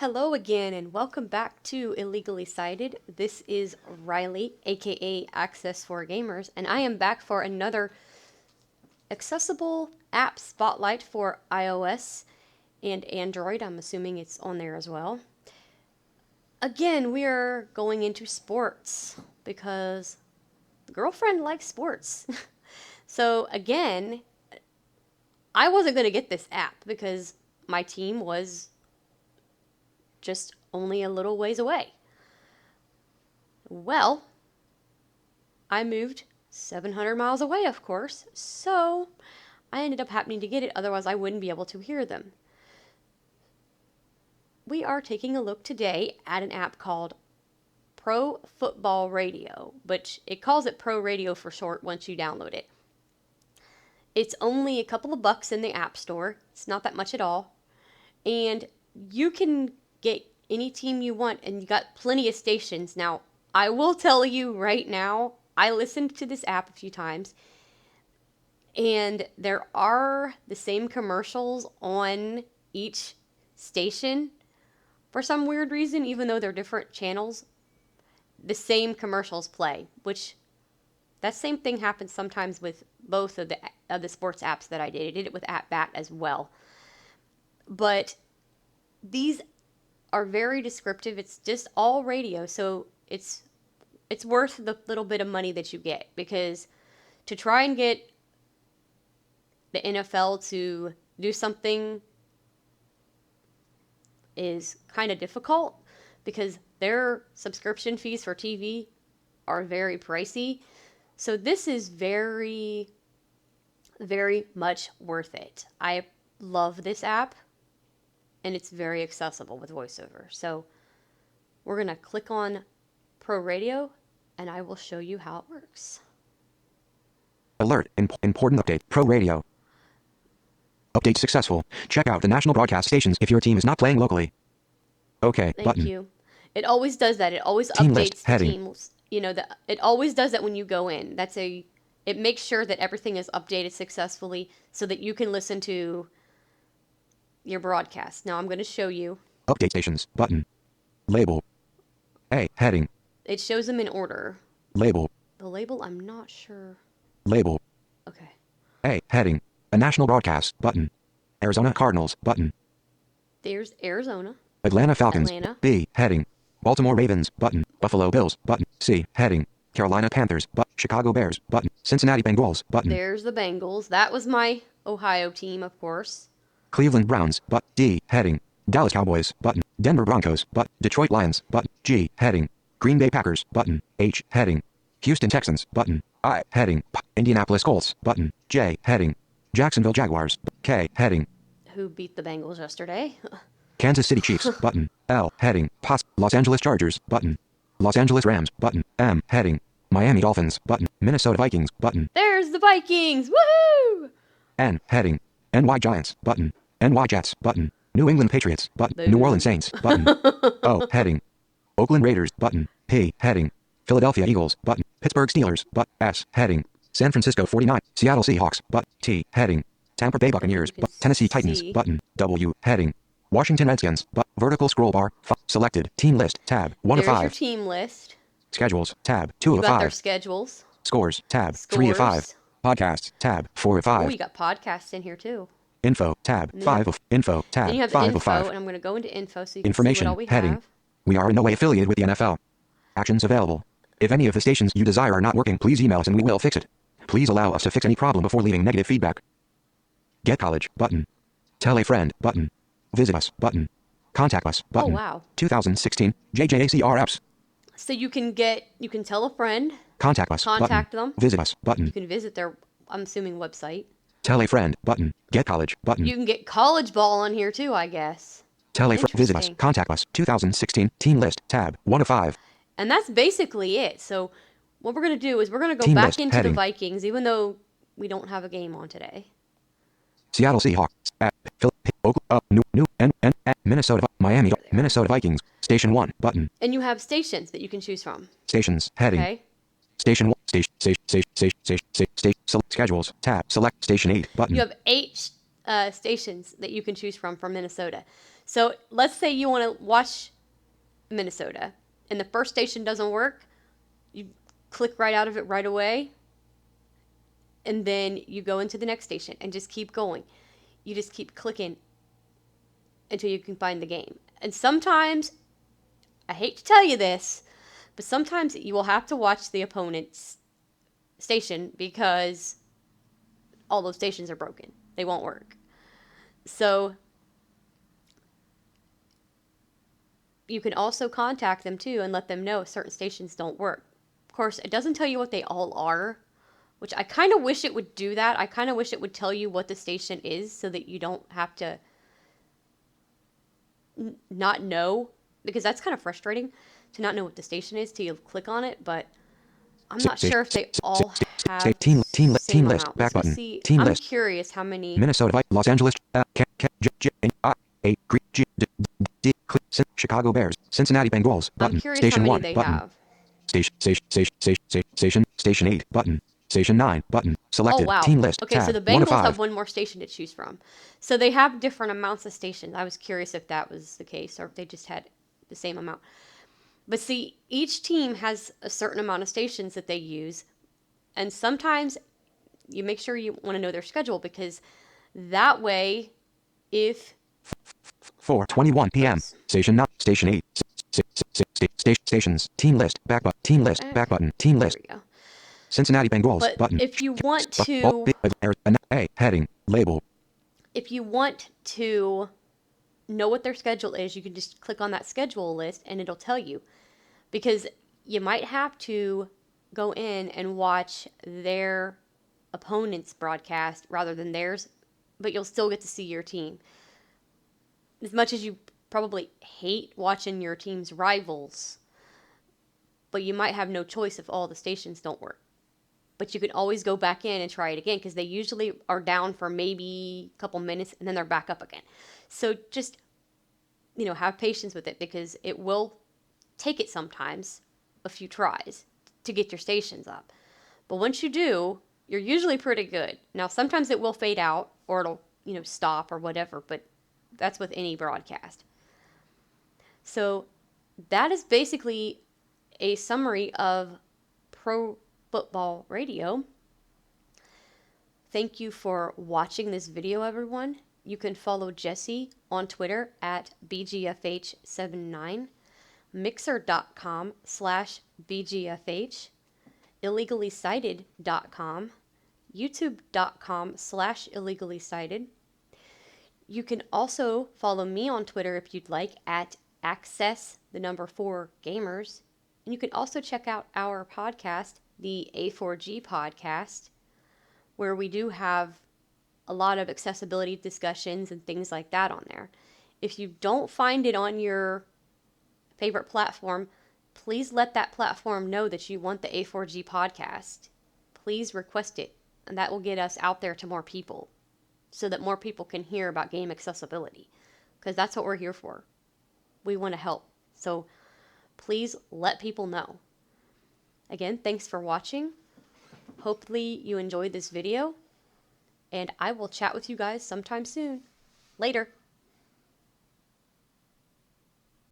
Hello again, and welcome back to Illegally Cited. This is Riley, aka Access for Gamers, and I am back for another accessible app spotlight for iOS and Android. I'm assuming it's on there as well. Again, we are going into sports because the girlfriend likes sports. So, again, I wasn't going to get this app because my team was just only a little ways away. Well, I moved 700 miles away, of course, so I ended up happening to get it, otherwise I wouldn't be able to hear them. We are taking a look today at an app called Pro Football Radio, but it calls it Pro Radio for short once you download it. It's only a couple of bucks in the App Store. It's not that much at all. And you can get any team you want, and you got plenty of stations. Now, I will tell you right now, I listened to this app a few times, and there are the same commercials on each station for some weird reason, even though they're different channels. The same commercials play, which that same thing happens sometimes with both of the sports apps that I did. I did it with AtBat as well. But these are very descriptive. It's just all radio, so it's worth the little bit of money that you get, because to try and get the NFL to do something is kind of difficult because their subscription fees for TV are very pricey. So this is very, very much worth it. I love this app, and it's very accessible with VoiceOver. So we're going to click on Pro Radio, and I will show you how it works. Alert. Important update. Pro Radio. Update successful. Check out the national broadcast stations if your team is not playing locally. Okay. Thank Button. you. It always does that. It always Team list, updates the heading. teams. It always does that when you go in. It makes sure that everything is updated successfully so that you can listen to your broadcast. Now I'm going to show you. Update stations. Button. Label. A. Heading. It shows them in order. Label. The label, I'm not sure. Label. Okay. A. Heading. A national broadcast. Button. Arizona Cardinals. Button. There's Arizona. Atlanta Falcons. Atlanta. B. Heading. Baltimore Ravens. Button. Buffalo Bills. Button. C. Heading. Carolina Panthers. Chicago Bears. Button. Cincinnati Bengals. Button. There's the Bengals. That was my Ohio team, of course. Cleveland Browns. D. Heading. Dallas Cowboys. Button. Denver Broncos. Detroit Lions. Button. G. Heading. Green Bay Packers. Button. H. Heading. Houston Texans. Button. I. Heading. Indianapolis Colts. Button. J. Heading. Jacksonville Jaguars. K. Heading. Who beat the Bengals yesterday? Kansas City Chiefs. Button. L. Heading. Los Angeles Chargers. Button. Los Angeles Rams. Button. M. Heading. Miami Dolphins. Button. Minnesota Vikings. Button. There's the Vikings. Woohoo! N. Heading. NY Giants. Button. NY Jets. Button. New England Patriots. Button. Boo. New Orleans Saints. Button. O. Heading. Oakland Raiders. Button. P. Heading. Philadelphia Eagles. Button. Pittsburgh Steelers. S. Heading. San Francisco 49. Seattle Seahawks. T. Heading. Tampa Bay Buccaneers. Tennessee Titans. see. Button. W. Heading. Washington Redskins. Vertical scroll bar. Selected. Team list. Tab. 1 of There's 5. your team list. Schedules. Tab. 2 You of got their 5. schedules. Scores. Tab. 3 of 5. Scores. Podcasts. Tab. 4 of Oh, 5. you got podcasts in here too. Info. Tab. And then- 5 of. Info. Tab. Then you have the 5 info, of 5. and I'm going to go into info so you can Information. see what all we Heading. have. We are in no way affiliated with the NFL. Actions available. If any of the stations you desire are not working, please email us and we will fix it. Please allow us to fix any problem before leaving negative feedback. Get college. Button. Tell a friend. Button. Visit us. Button. Contact us. Oh, Button. wow. 2016 JJACR apps. So you can tell a friend, Contact us. contact Button. them. Visit us. Button. You can visit their, I'm assuming, website. Tell a friend. Button. Get college. Button. You can get college ball on here too, I guess. Tell a friend. Visit us. Interesting. Contact us. 2016 team list. Tab. 1 of 5. And that's basically it. So what we're going to do is we're going to go Team back list, into heading. the Vikings, even though we don't have a game on today. Seattle Seahawks. Minnesota. Miami. Minnesota Vikings. Station 1. Button. And you have stations that you can choose from. Stations. Heading. Okay? Station 1. Select schedules. Tab. Select station 8. Button. You have eight stations that you can choose from Minnesota. So let's say you want to watch Minnesota and the first station doesn't work. You click right out of it right away. And then you go into the next station and just keep going. You just keep clicking until you can find the game. And sometimes, I hate to tell you this, but sometimes you will have to watch the opponent's station because all those stations are broken. They won't work. So you can also contact them too and let them know certain stations don't work. Of course, it doesn't tell you what they all are, which I kind of wish it would do that. I kind of wish it would tell you what the station is so that you don't have to not know, because that's kind of frustrating to not know what the station is till you click on it, but I'm not sure if they all have team same list, amount. back Let's go button, see. team I'm list, curious how many. Minnesota, Los Angeles, Chicago Bears, Cincinnati Bengals, I'm button, curious how station many 1, they button, have. station 8, button, station 9, button, Oh selected, wow. team list, Okay, so tab, the 1 of Bengals have 5, one more station to choose from. So they have different amounts of stations. I was curious if that was the case or if they just had the same amount. But see, each team has a certain amount of stations that they use, and sometimes you make sure you want to know their schedule because that way, if 4:21 p.m., oops, station 9, station 8, stations, team list, back button, team there list, we go. Cincinnati Bengals, But button, if you want to, A, heading, label, if you want to know what their schedule is, you can just click on that schedule list and it'll tell you. Because you might have to go in and watch their opponent's broadcast rather than theirs, but you'll still get to see your team. As much as you probably hate watching your team's rivals, but you might have no choice if all the stations don't work. But you can always go back in and try it again because they usually are down for maybe a couple minutes and then they're back up again. So just, have patience with it because it will take it sometimes a few tries to get your stations up. But once you do, you're usually pretty good. Now, sometimes it will fade out or it'll, stop or whatever, but that's with any broadcast. So that is basically a summary of Pro Football Radio. Thank you for watching this video, everyone. You can follow Jesse on Twitter at BGFH79, Mixer.com/BGFH, illegally-cited.com, youtube.com/illegally-cited. You can also follow me on Twitter if you'd like at access4gamers. And you can also check out our podcast, the A4G podcast, where we do have a lot of accessibility discussions and things like that on there. If you don't find it on your favorite platform, please let that platform know that you want the A4G podcast. Please request it, and that will get us out there to more people so that more people can hear about game accessibility, because that's what we're here for. We want to help. So please let people know. Again, thanks for watching. Hopefully you enjoyed this video, and I will chat with you guys sometime soon. Later.